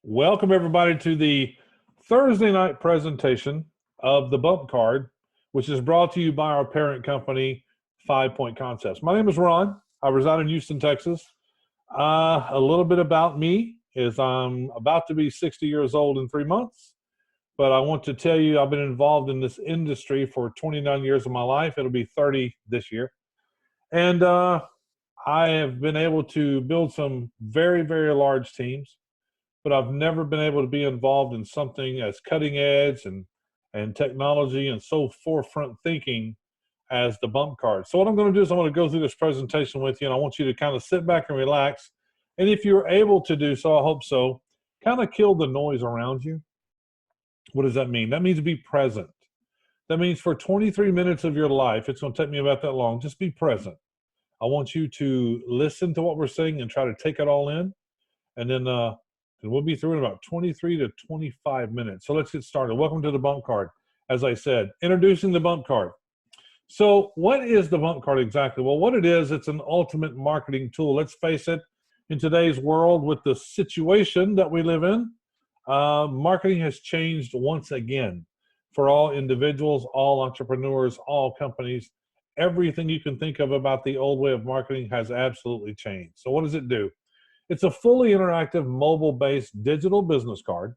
Welcome everybody to the Thursday night presentation of the Bump Card, which is brought to you by our parent company, 5 Point Concepts. My name is Ron. I reside in Houston, Texas. A little bit about me is I'm about to be 60 years old in 3 months, but I want to tell you I've been involved in this industry for 29 years of my life. It'll be 30 this year. And I have been able to build some very, very large teams, but I've never been able to be involved in something as cutting edge and technology and so forefront thinking as the Bump Card. So what I'm going to do is I'm going to go through this presentation with you, and I want you to kind of sit back and relax. And if you're able to do so, I hope so, kind of kill the noise around you. What does that mean? That means be present. That means for 23 minutes of your life, it's going to take me about that long, just be present. I want you to listen to what we're saying and try to take it all in. And then we'll be through in about 23 to 25 minutes. So let's get started. Welcome to the Bump Card. As I said, introducing the Bump Card. So what is the Bump Card exactly? Well, what it is, it's an ultimate marketing tool. Let's face it, in today's world with the situation that we live in, marketing has changed once again for all individuals, all entrepreneurs, all companies. Everything you can think of about the old way of marketing has absolutely changed. So what does it do? It's a fully interactive, mobile-based digital business card.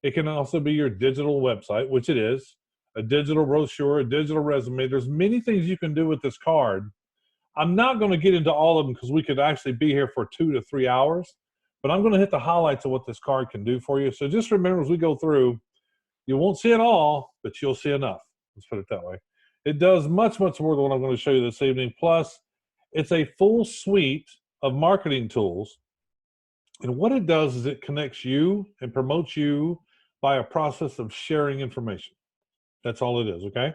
It can also be your digital website, which it is, a digital brochure, a digital resume. There's many things you can do with this card. I'm not going to get into all of them because we could actually be here for 2 to 3 hours, but I'm going to hit the highlights of what this card can do for you. So just remember as we go through, you won't see it all, but you'll see enough. Let's put it that way. It does much, much more than what I'm going to show you this evening. Plus, it's a full suite of marketing tools. And what it does is it connects you and promotes you by a process of sharing information. That's all it is, okay?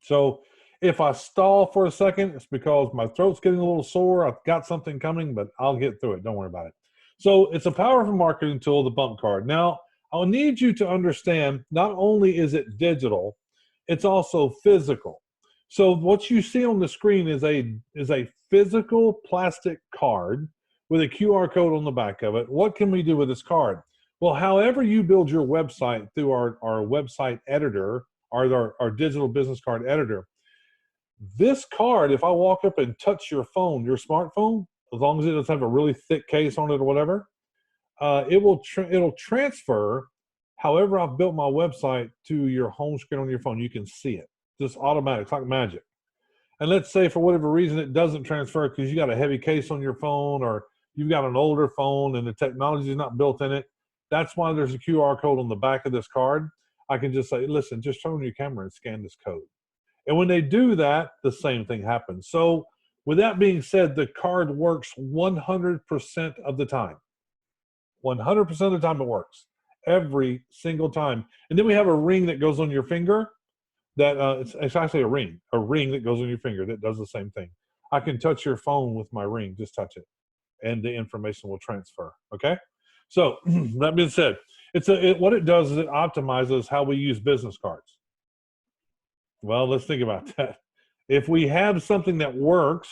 So if I stall for a second, it's because my throat's getting a little sore. I've got something coming, but I'll get through it. Don't worry about it. So it's a powerful marketing tool, the Bump Card. Now, I'll need you to understand not only is it digital, it's also physical. So what you see on the screen is a physical plastic card with a QR code on the back of it. What can we do with this card? Well, however you build your website through our website editor, or our digital business card editor, this card, if I walk up and touch your phone, your smartphone, as long as it doesn't have a really thick case on it or whatever, it'll transfer however I've built my website to your home screen on your phone. You can see it, just automatic, it's like magic. And let's say for whatever reason it doesn't transfer because you got a heavy case on your phone or you've got an older phone and the technology is not built in it. That's why there's a QR code on the back of this card. I can just say, listen, just turn on your camera and scan this code. And when they do that, the same thing happens. So with that being said, the card works 100% of the time. 100% of the time it works. Every single time. And then we have a ring that goes on your finger. That it's actually a ring that goes on your finger that does the same thing. I can touch your phone with my ring, just touch it, and the information will transfer, okay? So that being said, what it does is it optimizes how we use business cards. Well, let's think about that. If we have something that works,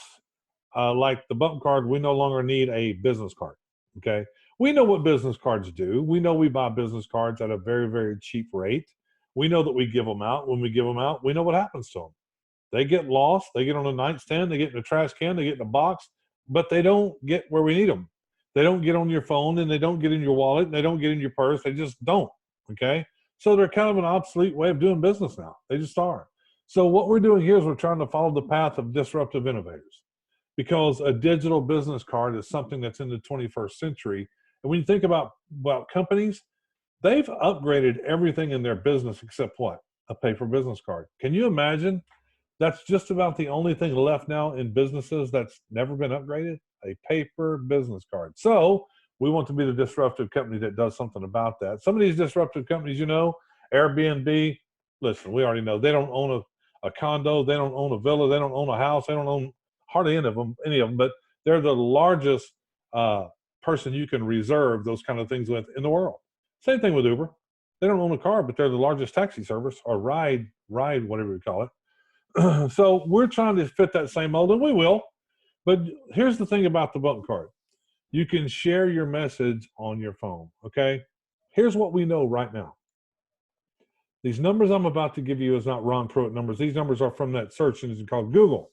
like the Bump Card, we no longer need a business card, okay? We know what business cards do. We know we buy business cards at a very, very cheap rate. We know that we give them out. When we give them out, we know what happens to them. They get lost. They get on a nightstand. They get in a trash can. They get in a box, but they don't get where we need them. They don't get on your phone, and they don't get in your wallet, and they don't get in your purse. They just don't, okay? So they're kind of an obsolete way of doing business now. They just are. So what we're doing here is we're trying to follow the path of disruptive innovators, because a digital business card is something that's in the 21st century. And when you think about companies, they've upgraded everything in their business except what? A paper business card. Can you imagine? That's just about the only thing left now in businesses that's never been upgraded, a paper business card. So we want to be the disruptive company that does something about that. Some of these disruptive companies, Airbnb, listen, we already know they don't own a condo, they don't own a villa, they don't own a house, they don't own hardly any of them, but they're the largest person you can reserve those kind of things with in the world. Same thing with Uber. They don't own a car, but they're the largest taxi service, or ride, whatever you call it. So we're trying to fit that same mold, and we will. But here's the thing about the Bump Card. You can share your message on your phone, okay? Here's what we know right now. These numbers I'm about to give you is not Ron Pruett numbers. These numbers are from that search engine called Google.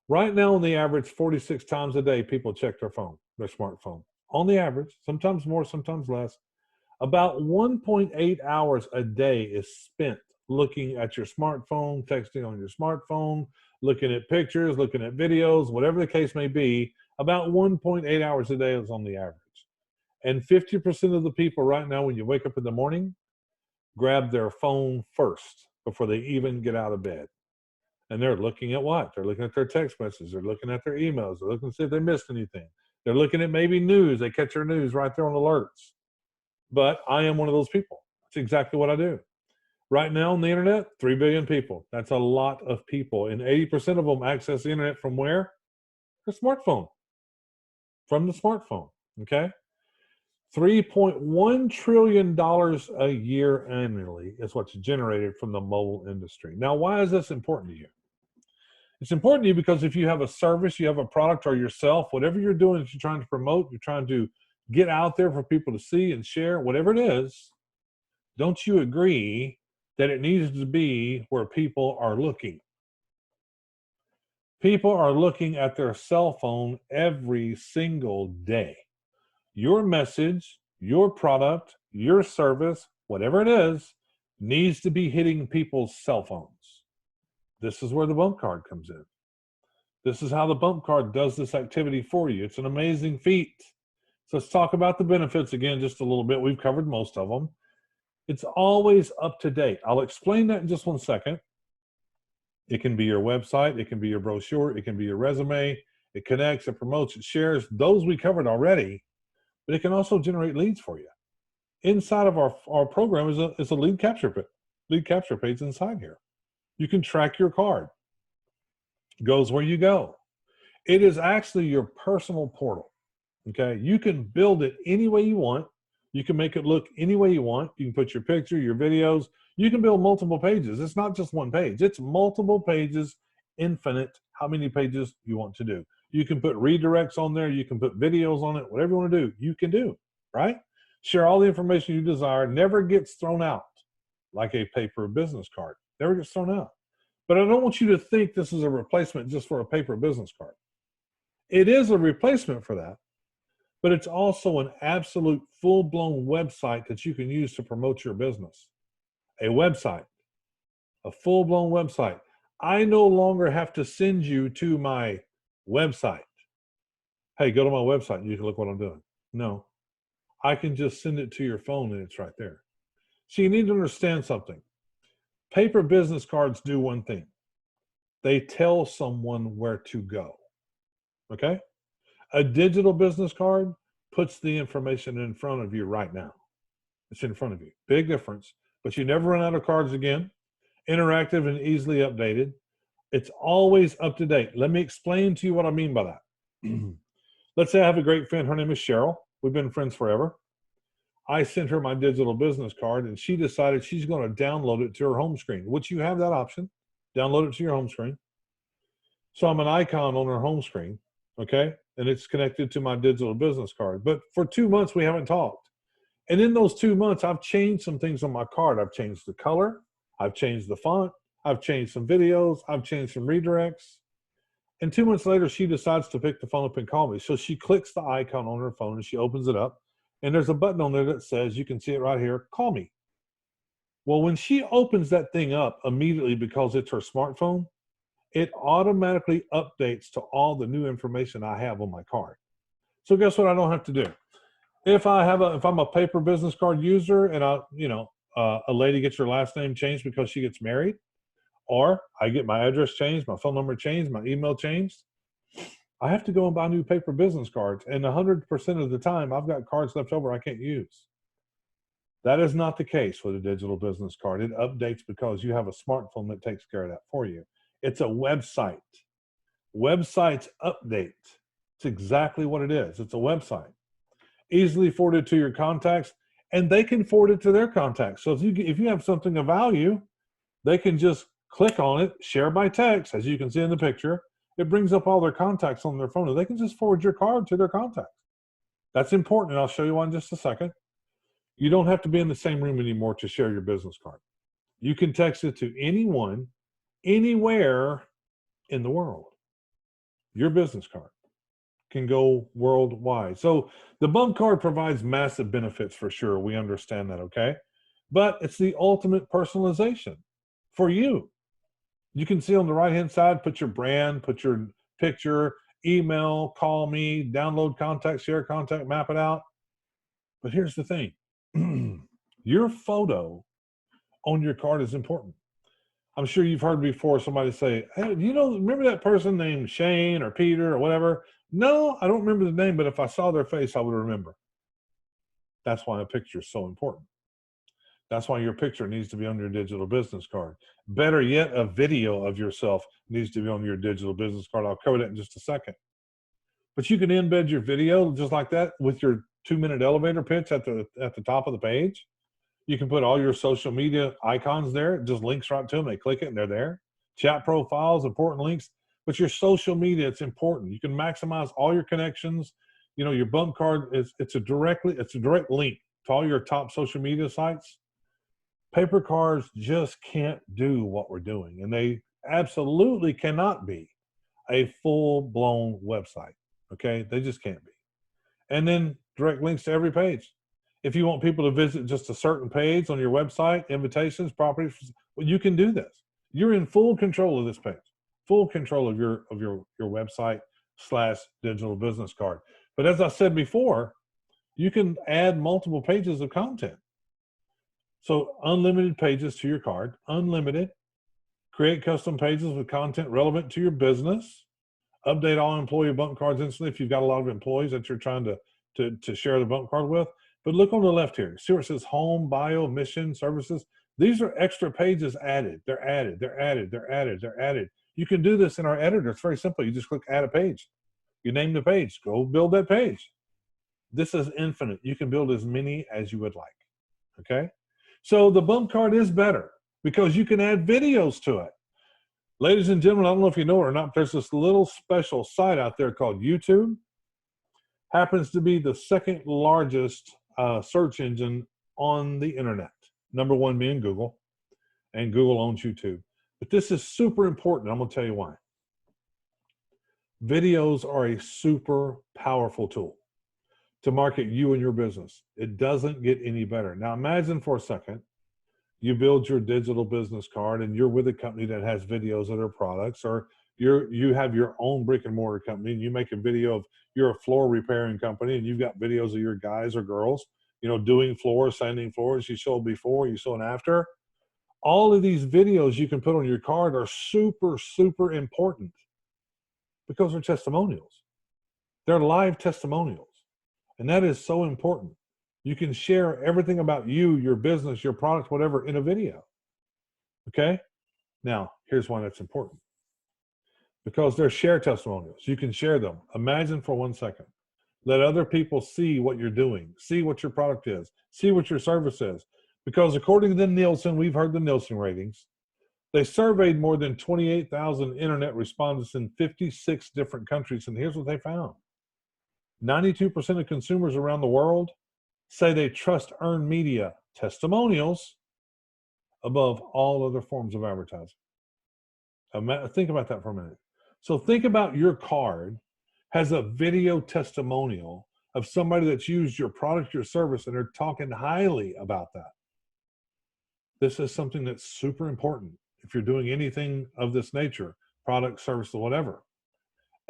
Right now, on the average, 46 times a day, people check their phone, their smartphone. On the average, sometimes more, sometimes less. About 1.8 hours a day is spent looking at your smartphone, texting on your smartphone, looking at pictures, looking at videos, whatever the case may be. About 1.8 hours a day is on the average. And 50% of the people right now, when you wake up in the morning, grab their phone first before they even get out of bed. And they're looking at what? They're looking at their text messages. They're looking at their emails. They're looking to see if they missed anything. They're looking at maybe news. They catch their news right there on alerts. But I am one of those people. That's exactly what I do. Right now on the internet, 3 billion people. That's a lot of people. And 80% of them access the internet from where? Their smartphone. From the smartphone, okay? $3.1 trillion a year annually is what's generated from the mobile industry. Now, why is this important to you? It's important to you because if you have a service, you have a product, or yourself, whatever you're doing that you're trying to promote, you're trying to get out there for people to see and share, whatever it is, don't you agree that it needs to be where people are looking? People are looking at their cell phone every single day. Your message, your product, your service, whatever it is, needs to be hitting people's cell phones. This is where the bump card comes in. This is how the bump card does this activity for you. It's an amazing feat. So let's talk about the benefits again just a little bit. We've covered most of them. It's always up to date. I'll explain that in just one second. It can be your website. It can be your brochure. It can be your resume. It connects, it promotes, it shares. Those we covered already, but it can also generate leads for you. Inside of our program is a lead capture page inside here. You can track your card. Goes where you go. It is actually your personal portal. Okay, you can build it any way you want. You can make it look any way you want. You can put your picture, your videos. You can build multiple pages. It's not just one page. It's multiple pages, infinite, how many pages you want to do. You can put redirects on there. You can put videos on it. Whatever you want to do, you can do, right? Share all the information you desire. Never gets thrown out like a paper business card. Never gets thrown out. But I don't want you to think this is a replacement just for a paper business card. It is a replacement for that, but it's also an absolute full-blown website that you can use to promote your business. A website, a full-blown website. I no longer have to send you to my website. Hey, go to my website and you can look what I'm doing. No, I can just send it to your phone and it's right there. So you need to understand something. Paper business cards do one thing. They tell someone where to go, okay? A digital business card puts the information in front of you right now. It's in front of you. Big difference, but you never run out of cards again. Interactive and easily updated. It's always up to date. Let me explain to you what I mean by that. Let's say I have a great friend. Her name is Cheryl. We've been friends forever. I sent her my digital business card, and she decided she's going to download it to her home screen, which you have that option. Download it to your home screen. So I'm an icon on her home screen, okay? And it's connected to my digital business card. But for 2 months, we haven't talked. And in those 2 months, I've changed some things on my card. I've changed the color. I've changed the font. I've changed some videos. I've changed some redirects. And 2 months later, she decides to pick the phone up and call me. So she clicks the icon on her phone and she opens it up. And there's a button on there that says, you can see it right here, call me. Well, when she opens that thing up immediately because it's her smartphone, it automatically updates to all the new information I have on my card. So guess what I don't have to do? If I'm a paper business card user and a lady gets her last name changed because she gets married, or I get my address changed, my phone number changed, my email changed, I have to go and buy new paper business cards. And 100% of the time, I've got cards left over I can't use. That is not the case with a digital business card. It updates because you have a smartphone that takes care of that for you. It's a website. Websites update. It's exactly what it is. It's a website. Easily forwarded to your contacts, and they can forward it to their contacts. So if you have something of value, they can just click on it, share by text, as you can see in the picture. It brings up all their contacts on their phone, and they can just forward your card to their contacts. That's important, and I'll show you one in just a second. You don't have to be in the same room anymore to share your business card. You can text it to anyone, anywhere in the world. Your business card can go worldwide. So the bump card provides massive benefits for sure. We understand that, okay? But it's the ultimate personalization for you. You can see on the right-hand side, put your brand, put your picture, email, call me, download contact, share contact, map it out. But here's the thing. Your photo on your card is important. I'm sure you've heard before somebody say, hey, remember that person named Shane or Peter or whatever? No, I don't remember the name, but if I saw their face, I would remember. That's why a picture is so important. That's why your picture needs to be on your digital business card. Better yet, a video of yourself needs to be on your digital business card. I'll cover that in just a second. But you can embed your video just like that with your 2-minute elevator pitch at the top of the page. You can put all your social media icons there. It just links right to them. They click it and they're there. Chat profiles, important links. But your social media, it's important. You can maximize all your connections. Your bump card it's a direct link to all your top social media sites. Paper cards just can't do what we're doing, and they absolutely cannot be a full-blown website. Okay, they just can't be. And then direct links to every page. If you want people to visit just a certain page on your website, invitations, properties, well, you can do this. You're in full control of this page, full control of your website / digital business card. But as I said before, you can add multiple pages of content. So unlimited pages to your card, unlimited. Create custom pages with content relevant to your business. Update all employee bump cards instantly if you've got a lot of employees that you're trying to share the bump card with. But look on the left here. See where it says home, bio, mission, services? These are extra pages added. They're added, they're added, they're added, they're added. You can do this in our editor. It's very simple. You just click add a page. You name the page. Go build that page. This is infinite. You can build as many as you would like. Okay? So the bump card is better because you can add videos to it. Ladies and gentlemen, I don't know if you know it or not, there's this little special site out there called YouTube. Happens to be the second largest search engine on the internet. Number one being Google, and Google owns YouTube. But this is super important. I'm going to tell you why. Videos are a super powerful tool to market you and your business. It doesn't get any better. Now imagine for a second, you build your digital business card and you're with a company that has videos of their products, or you have your own brick and mortar company and you make a video of, you're a floor repairing company and you've got videos of your guys or girls, doing floors, sanding floors. You show before, you show an after. All of these videos you can put on your card are super, super important because they're testimonials. They're live testimonials. And that is so important. You can share everything about you, your business, your product, whatever, in a video. Okay? Now, here's why that's important. Because they're share testimonials. You can share them. Imagine for 1 second. Let other people see what you're doing, see what your product is, see what your service is. Because according to Nielsen, we've heard the Nielsen ratings, they surveyed more than 28,000 internet respondents in 56 different countries, and here's what they found. 92% of consumers around the world say they trust earned media testimonials above all other forms of advertising. Think about that for a minute. So think about your card has a video testimonial of somebody that's used your product, your service, and they're talking highly about that. This is something that's super important if you're doing anything of this nature, product, service, or whatever.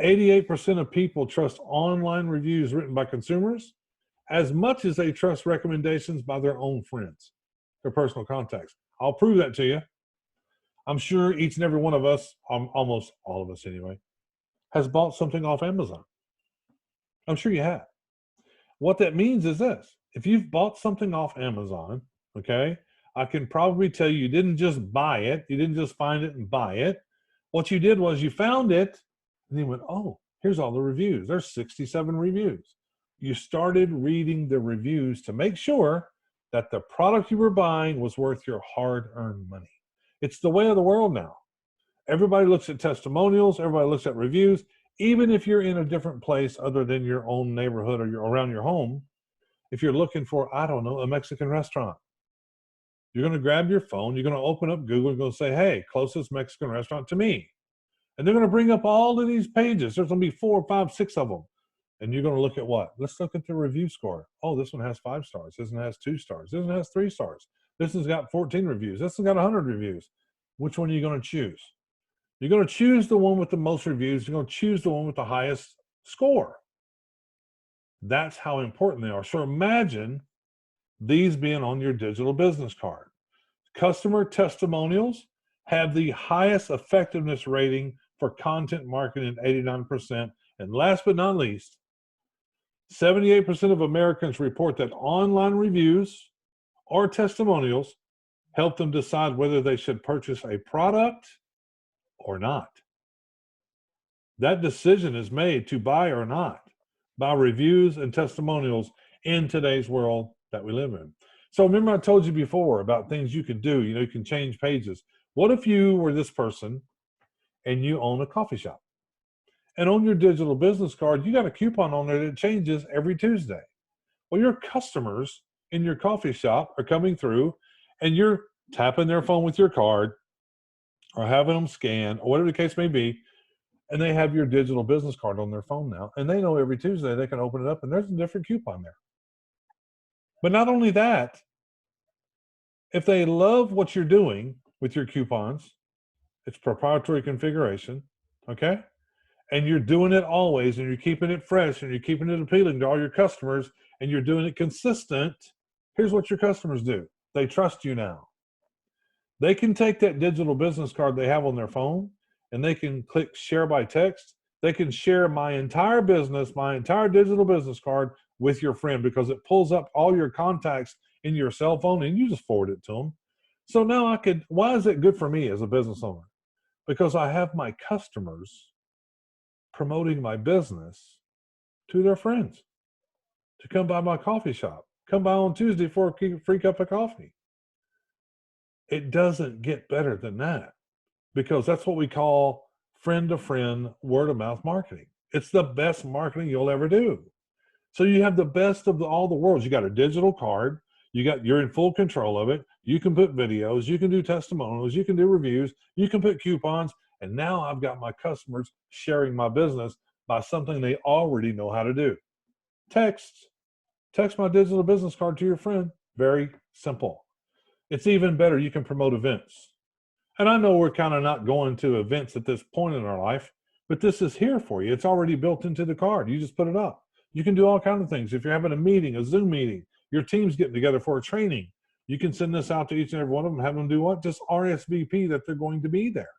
88% of people trust online reviews written by consumers as much as they trust recommendations by their own friends, their personal contacts. I'll prove that to you. I'm sure each and every one of us, almost all of us anyway, has bought something off Amazon. I'm sure you have. What that means is this. If you've bought something off Amazon, okay, I can probably tell you didn't just buy it. You didn't just find it and buy it. What you did was you found it and you went, oh, here's all the reviews. There's 67 reviews. You started reading the reviews to make sure that the product you were buying was worth your hard-earned money. It's the way of the world now. Everybody looks at testimonials. Everybody looks at reviews. Even if you're in a different place other than your own neighborhood or you're around your home, if you're looking for, I don't know, a Mexican restaurant, you're going to grab your phone, you're going to open up Google, and go say, hey, closest Mexican restaurant to me. And they're going to bring up all of these pages. There's going to be 4, 5, 6 of them. And you're going to look at what? Let's look at the review score. Oh, this one has 5 stars. This one has 2 stars. This one has 3 stars. This one's got 14 reviews. This one's got 100 reviews. Which one are you going to choose? You're going to choose the one with the most reviews. You're going to choose the one with the highest score. That's how important they are. So imagine these being on your digital business card. Customer testimonials have the highest effectiveness rating for content marketing at 89%. And last but not least, 78% of Americans report that online reviews or testimonials help them decide whether they should purchase a product or not. That decision is made to buy or not by reviews and testimonials in today's world that we live in. So remember I told you before about things you can do. You can change pages. What if you were this person and you own a coffee shop? And on your digital business card, you got a coupon on there that changes every Tuesday. Well, your customers in your coffee shop are coming through and you're tapping their phone with your card or having them scan or whatever the case may be, and they have your digital business card on their phone now, and they know every Tuesday they can open it up and there's a different coupon there. But not only that, if they love what you're doing with your coupons, it's proprietary configuration, okay? And you're doing it always, and you're keeping it fresh, and you're keeping it appealing to all your customers, and you're doing it consistent, here's what your customers do. They trust you now. They can take that digital business card they have on their phone, and they can click share by text. They can share my entire business, my entire digital business card with your friend because it pulls up all your contacts in your cell phone and you just forward it to them. So now why is it good for me as a business owner? Because I have my customers promoting my business to their friends to come by my coffee shop. Come by on Tuesday for a free cup of coffee. It doesn't get better than that because that's what we call friend-to-friend, word-of-mouth marketing. It's the best marketing you'll ever do. So you have the best of all the worlds. You got a digital card. You're in full control of it. You can put videos. You can do testimonials. You can do reviews. You can put coupons. And now I've got my customers sharing my business by something they already know how to do. Text my digital business card to your friend. Very simple. It's even better. You can promote events. And I know we're kind of not going to events at this point in our life, but this is here for you. It's already built into the card. You just put it up. You can do all kinds of things. If you're having a meeting, a Zoom meeting, your team's getting together for a training, you can send this out to each and every one of them and have them do what? Just RSVP that they're going to be there.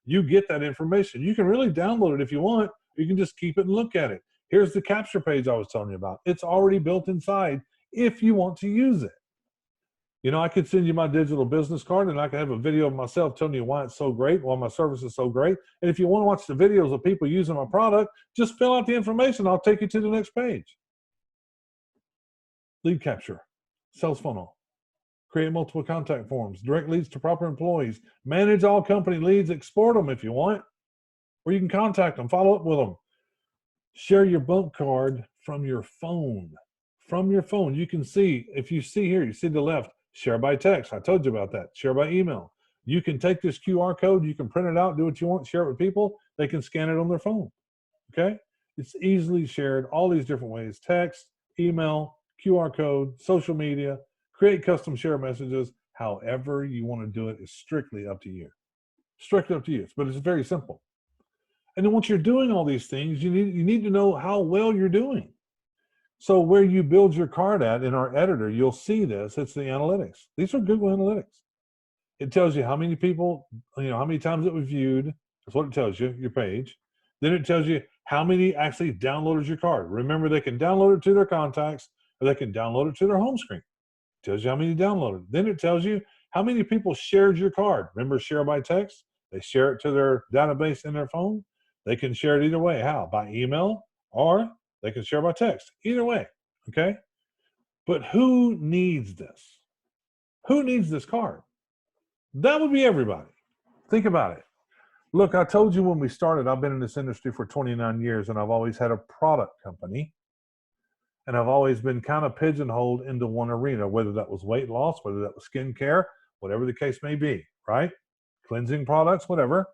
You get that information. You can really download it if you want. You can just keep it and look at it. Here's the capture page I was telling you about. It's already built inside if you want to use it. I could send you my digital business card and I can have a video of myself telling you why it's so great, why my service is so great. And if you want to watch the videos of people using my product, just fill out the information. I'll take you to the next page. Lead capture, sales funnel, create multiple contact forms, direct leads to proper employees, manage all company leads, export them if you want, or you can contact them, follow up with them. Share your bump card from your phone. From your phone, you can see, if you see here, you see the left, share by text. I told you about that. Share by email. You can take this QR code, you can print it out, do what you want, share it with people. They can scan it on their phone. Okay? It's easily shared all these different ways. Text, email, QR code, social media, create custom share messages. However you want to do it is strictly up to you. Strictly up to you. But it's very simple. And then once you're doing all these things, you need to know how well you're doing. So where you build your card at in our editor, you'll see this. It's the analytics. These are Google Analytics. It tells you how many people, how many times it was viewed. That's what it tells you, your page. Then it tells you how many actually downloaded your card. Remember, they can download it to their contacts or they can download it to their home screen. It tells you how many downloaded. Then it tells you how many people shared your card. Remember, share by text? They share it to their database in their phone. They can share it either way. How? By email or they can share by text. Either way, okay? But who needs this? Who needs this card? That would be everybody. Think about it. Look, I told you when we started, I've been in this industry for 29 years, and I've always had a product company. And I've always been kind of pigeonholed into one arena, whether that was weight loss, whether that was skincare, whatever the case may be, right? Cleansing products, whatever.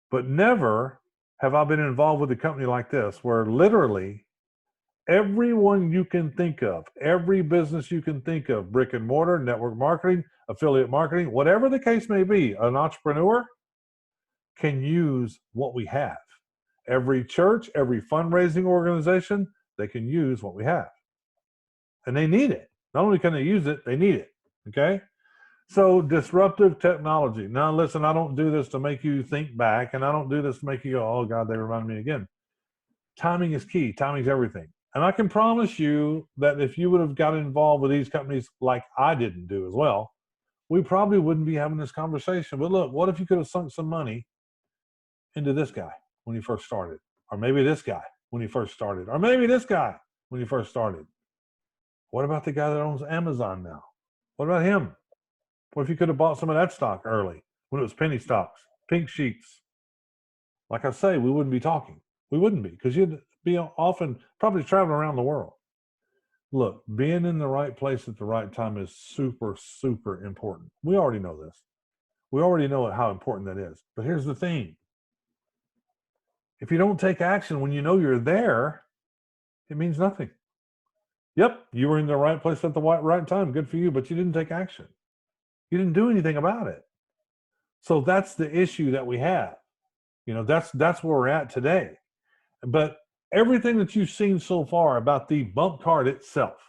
But never have I been involved with a company like this, where literally everyone you can think of, every business you can think of, brick and mortar, network marketing, affiliate marketing, whatever the case may be, an entrepreneur can use what we have. Every church, every fundraising organization, they can use what we have. And they need it. Not only can they use it, they need it. Okay? So disruptive technology. Now listen, I don't do this to make you think back, and I don't do this to make you go, oh God, they remind me again. Timing is key. Timing is everything. And I can promise you that if you would have got involved with these companies like I didn't do as well, we probably wouldn't be having this conversation. But look, what if you could have sunk some money into this guy when you first started? Or maybe this guy when you first started, or maybe this guy when you first started. What about the guy that owns Amazon now? What about him? What if you could have bought some of that stock early when it was penny stocks, pink sheets? Like I say, we wouldn't be talking. We wouldn't be, because you'd be often probably traveling around the world. Look, being in the right place at the right time is super, super important. We already know this. We already know how important that is. But here's the thing. If you don't take action when you know you're there, it means nothing. Yep, you were in the right place at the right time. Good for you, but you didn't take action. You didn't do anything about it. So that's the issue that we have. You know, that's where we're at today. But everything that you've seen so far about the bump card itself,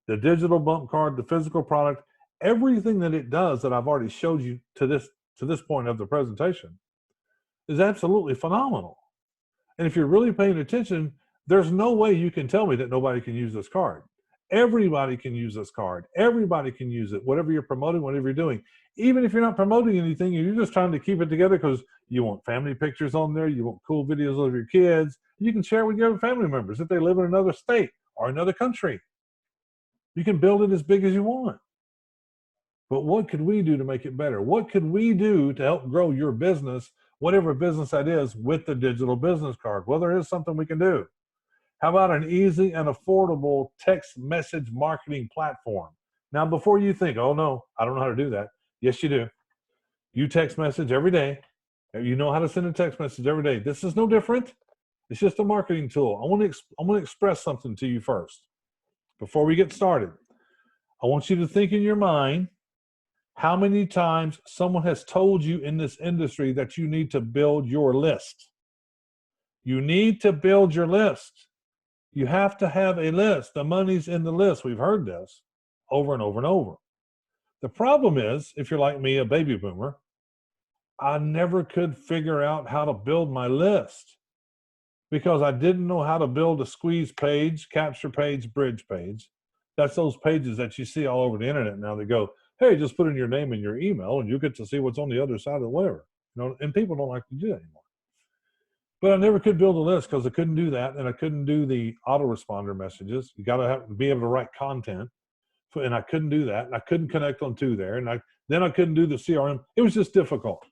the digital bump card, the physical product, everything that it does that I've already showed you to this point of the presentation is absolutely phenomenal. And if you're really paying attention, there's no way you can tell me that nobody can use this card. Everybody can use this card. Everybody can use it, whatever you're promoting, whatever you're doing. Even if you're not promoting anything, you're just trying to keep it together because you want family pictures on there, you want cool videos of your kids. You can share with your family members if they live in another state or another country. You can build it as big as you want. But what could we do to make it better? What could we do to help grow your business, whatever business that is, with the digital business card? Well, there is something we can do. How about an easy and affordable text message marketing platform? Now, before you think, oh no, I don't know how to do that. Yes, you do. You text message every day. You know how to send a text message every day. This is no different. It's just a marketing tool. I want to express something to you first. Before we get started, I want you to think in your mind how many times someone has told you in this industry that you need to build your list. You need to build your list. You have to have a list. The money's in the list. We've heard this over and over and over. The problem is, if you're like me, a baby boomer, I never could figure out how to build my list because I didn't know how to build a squeeze page, capture page, bridge page. That's those pages that you see all over the internet now that go, hey, just put in your name and your email and you get to see what's on the other side of whatever. You know, and people don't like to do that anymore. But I never could build a list because I couldn't do that, and I couldn't do the autoresponder messages. You got to be able to write content, and I couldn't do that, and I couldn't connect on to there, and then I couldn't do the CRM. It was just difficult.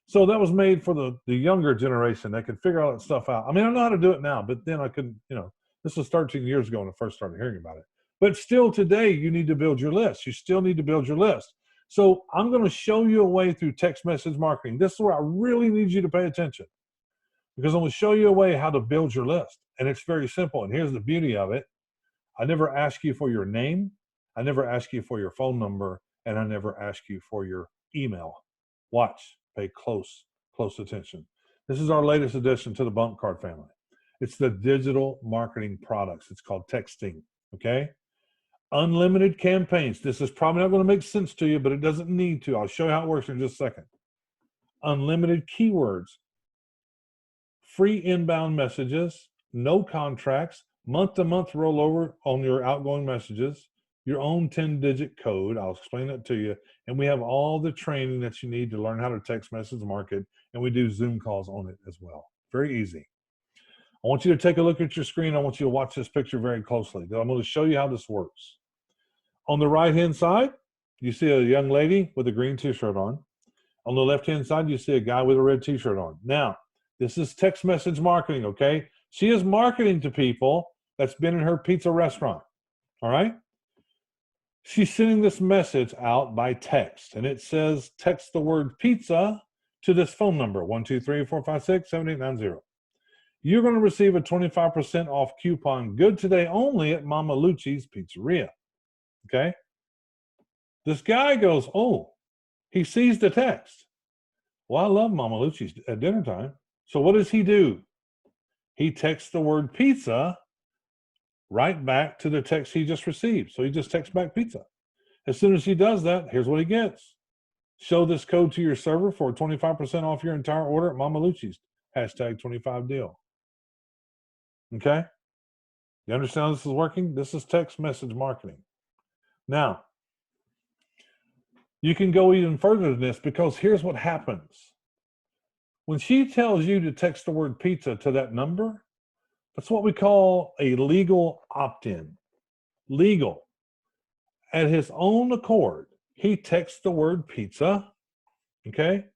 So that was made for the younger generation that could figure all that stuff out. I mean, I know how to do it now, but then I couldn't. You know, this was 13 years ago when I first started hearing about it. But still, today you need to build your list. You still need to build your list. So I'm going to show you a way through text message marketing. This is where I really need you to pay attention. Because I'm going to show you a way how to build your list. And it's very simple. And here's the beauty of it. I never ask you for your name. I never ask you for your phone number. And I never ask you for your email. Watch. Pay close attention. This is our latest addition to the bump card family. It's the digital marketing products. It's called texting. Okay? Unlimited campaigns. This is probably not going to make sense to you, but it doesn't need to. I'll show you how it works in just a second. Unlimited keywords. Free inbound messages, no contracts, month-to-month rollover on your outgoing messages, your own 10-digit code. I'll explain that to you. And we have all the training that you need to learn how to text message market, and we do Zoom calls on it as well. Very easy. I want you to take a look at your screen. I want you to watch this picture very closely. I'm going to show you how this works. On the right-hand side, you see a young lady with a green t-shirt on. On the left-hand side, you see a guy with a red t-shirt on. Now, this is text message marketing, okay? She is marketing to people that's been in her pizza restaurant, all right? She's sending this message out by text, and it says, text the word pizza to this phone number, 123-456-7890. You're going to receive a 25% off coupon, good today only at Mama Lucci's Pizzeria, okay? This guy goes, oh, he sees the text. Well, I love Mama Lucci's at dinner time. So what does he do? He texts the word pizza right back to the text he just received. So he just texts back pizza. As soon as he does that, here's what he gets. Show this code to your server for 25% off your entire order at Mama Lucci's. #25deal. Okay? You understand how this is working? This is text message marketing. Now, you can go even further than this, because here's what happens. When she tells you to text the word pizza to that number, that's what we call a legal opt-in. Legal. At his own accord, he texts the word pizza, okay,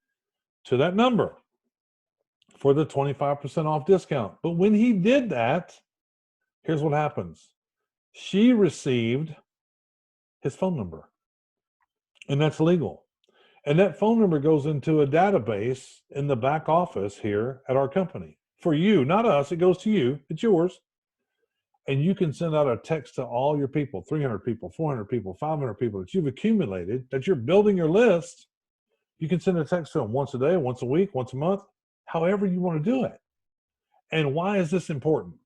to that number for the 25% off discount. But when he did that, here's what happens. She received his phone number, and that's legal. And that phone number goes into a database in the back office here at our company. For you, not us, it goes to you, it's yours. And you can send out a text to all your people, 300 people, 400 people, 500 people that you've accumulated, that you're building your list. You can send a text to them once a day, once a week, once a month, however you want to do it. And why is this important?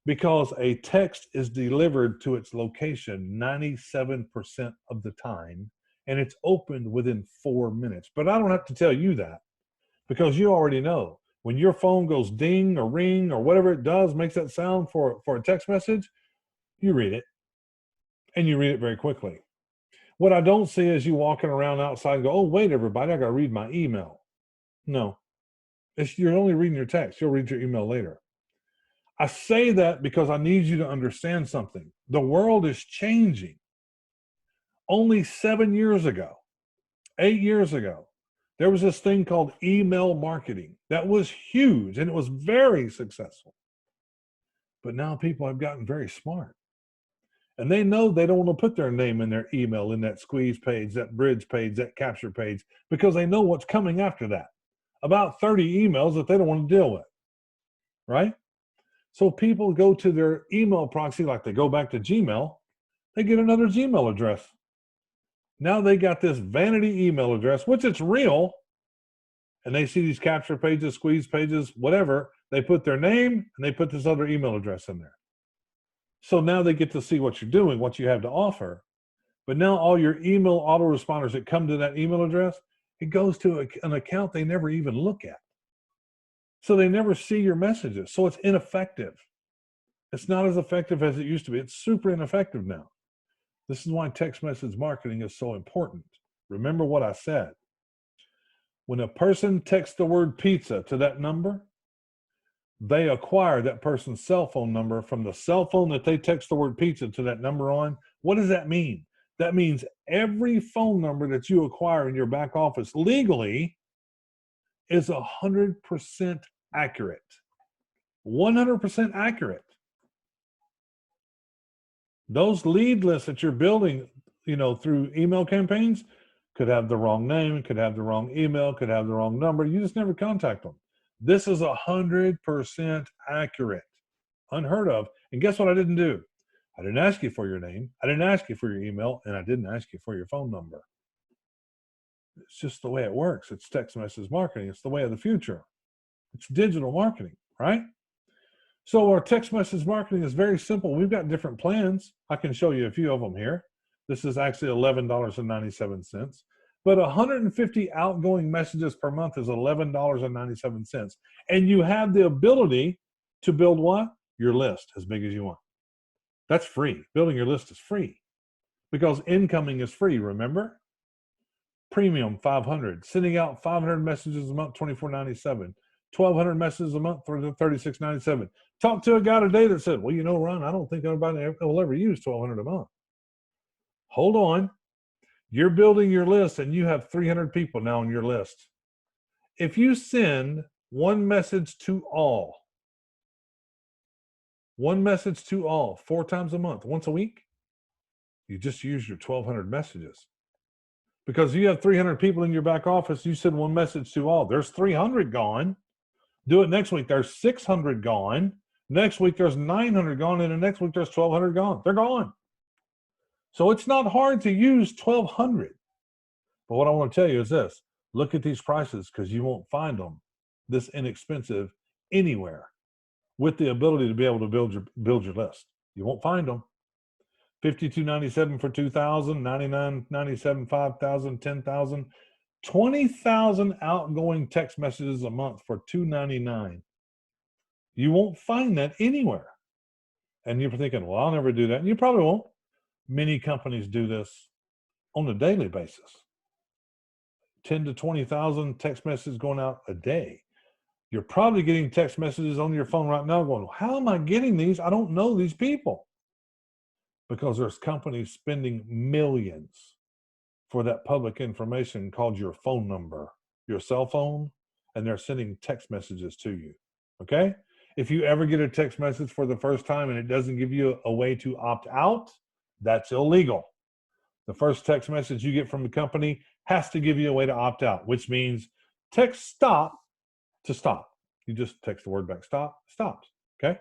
Because a text is delivered to its location 97% of the time, and it's opened within 4 minutes. But I don't have to tell you that, because you already know. When your phone goes ding or ring or whatever it does, makes that sound for a text message, you read it, and you read it very quickly. What I don't see is you walking around outside and go, oh, wait, everybody, I got to read my email. No, you're only reading your text. You'll read your email later. I say that because I need you to understand something. The world is changing. Only 7 years ago, 8 years ago, there was this thing called email marketing that was huge, and it was very successful. But now people have gotten very smart. And they know they don't want to put their name in their email in that squeeze page, that bridge page, that capture page, because they know what's coming after that. About 30 emails that they don't want to deal with, right? So people go to their email proxy, like they go back to Gmail, they get another Gmail address. Now they got this vanity email address, which it's real, and they see these capture pages, squeeze pages, whatever. They put their name, and they put this other email address in there. So now they get to see what you're doing, what you have to offer. But now all your email autoresponders that come to that email address, it goes to an account they never even look at. So they never see your messages. So it's ineffective. It's not as effective as it used to be. It's super ineffective now. This is why text message marketing is so important. Remember what I said. When a person texts the word pizza to that number, they acquire that person's cell phone number from the cell phone that they text the word pizza to that number on. What does that mean? That means every phone number that you acquire in your back office legally is 100% accurate. 100% accurate. Those lead lists that you're building, through email campaigns could have the wrong name, could have the wrong email, could have the wrong number. You just never contact them. This is 100% accurate. Unheard of. And guess what I didn't do? I didn't ask you for your name. I didn't ask you for your email, and I didn't ask you for your phone number. It's just the way it works. It's text message marketing. It's the way of the future. It's digital marketing, right? So our text message marketing is very simple. We've got different plans. I can show you a few of them here. This is actually $11.97. But 150 outgoing messages per month is $11.97. And you have the ability to build what? Your list as big as you want. That's free. Building your list is free because incoming is free, remember? Premium, $500. Sending out 500 messages a month, $24.97. 1,200 messages a month for $36.97. Talked to a guy today that said, well, Ron, I don't think anybody will ever use $1,200 a month. Hold on. You're building your list and you have 300 people now on your list. If you send one message to all, 4 times a month, once a week, you just use your 1,200 messages. Because you have 300 people in your back office, you send one message to all. There's 300 gone. Do it next week. There's 600 gone. Next week, there's 900 gone. And the next week, there's 1,200 gone. They're gone. So it's not hard to use 1,200. But what I want to tell you is this. Look at these prices because you won't find them this inexpensive anywhere with the ability to be able to build your list. You won't find them. $52.97 for 2,000, $99.97, 5,000, 10,000, 20,000 outgoing text messages a month for $299. You won't find that anywhere. And you're thinking, well, I'll never do that. And you probably won't. Many companies do this on a daily basis. 10 to 20,000 text messages going out a day. You're probably getting text messages on your phone right now going, how am I getting these? I don't know these people. Because there's companies spending millions for that public information called your phone number, your cell phone, and they're sending text messages to you, okay? If you ever get a text message for the first time and it doesn't give you a way to opt out, that's illegal. The first text message you get from the company has to give you a way to opt out, which means text stop to stop. You just text the word back, stop, stops, okay?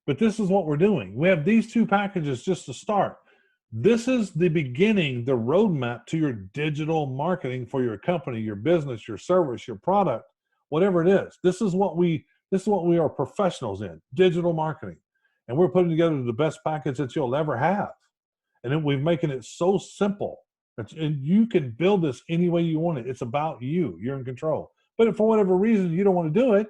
But this is what we're doing. We have these two packages just to start. This is the beginning, the roadmap to your digital marketing for your company, your business, your service, your product, whatever it is. This is what we are professionals in, digital marketing. And we're putting together the best package that you'll ever have. And then we're making it so simple. And you can build this any way you want it. It's about you. You're in control. But if for whatever reason you don't want to do it,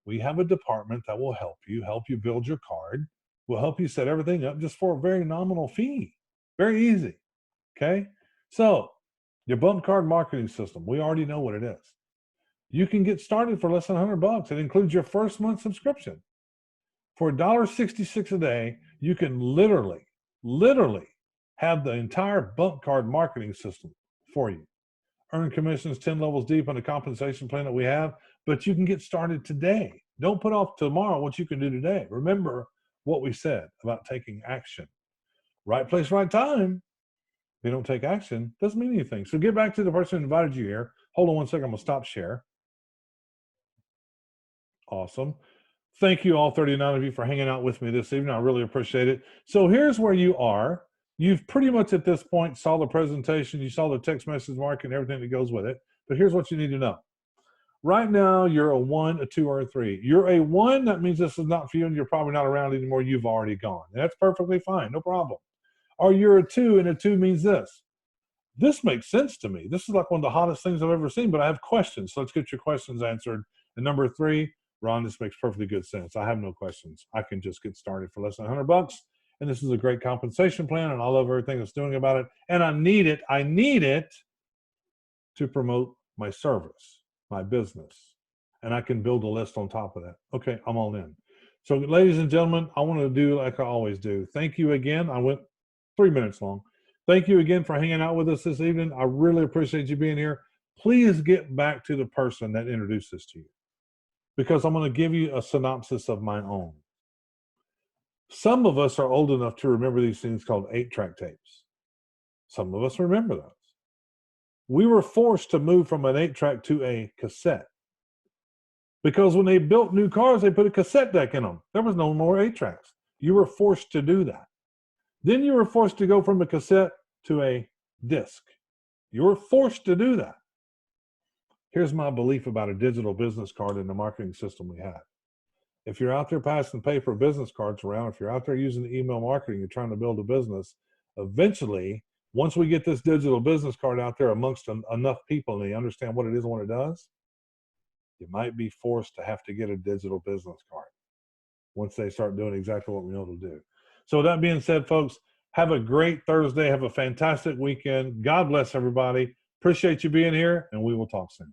we have a department that will help you build your card. We'll help you set everything up just for a very nominal fee. Very easy, okay? So your bump card marketing system, we already know what it is. You can get started for less than $100. It includes your first month subscription. For $1.66 a day, you can literally have the entire bump card marketing system for you. Earn commissions 10 levels deep on the compensation plan that we have, but you can get started today. Don't put off tomorrow what you can do today. Remember what we said about taking action. Right place, right time. If you don't take action, doesn't mean anything. So get back to the person who invited you here. Hold on one second. I'm going to stop share. Awesome. Thank you all 39 of you for hanging out with me this evening. I really appreciate it. So here's where you are. You've pretty much at this point saw the presentation. You saw the text message marketing, everything that goes with it. But here's what you need to know. Right now, you're a 1, a 2, or a 3. You're a 1, that means this is not for you and you're probably not around anymore. You've already gone. And that's perfectly fine. No problem. Or you're a 2, and a 2 means this. This makes sense to me. This is like one of the hottest things I've ever seen, but I have questions. So let's get your questions answered. And number 3, Ron, this makes perfectly good sense. I have no questions. I can just get started for less than $100. And this is a great compensation plan, and I love everything that's doing about it. And I need it to promote my service, my business. And I can build a list on top of that. Okay, I'm all in. So ladies and gentlemen, I want to do like I always do. Thank you again. I went 3 minutes long. Thank you again for hanging out with us this evening. I really appreciate you being here. Please get back to the person that introduced this to you, because I'm going to give you a synopsis of my own. Some of us are old enough to remember these things called 8-track tapes. Some of us remember those. We were forced to move from an 8-track to a cassette, because when they built new cars, they put a cassette deck in them. There was no more 8-tracks. You were forced to do that. Then you were forced to go from a cassette to a disc. You were forced to do that. Here's my belief about a digital business card and the marketing system we have. If you're out there passing paper business cards around, if you're out there using the email marketing, you're trying to build a business, eventually, once we get this digital business card out there amongst enough people and they understand what it is and what it does, you might be forced to have to get a digital business card once they start doing exactly what we know to do. So with that being said, folks, have a great Thursday. Have a fantastic weekend. God bless everybody. Appreciate you being here, and we will talk soon.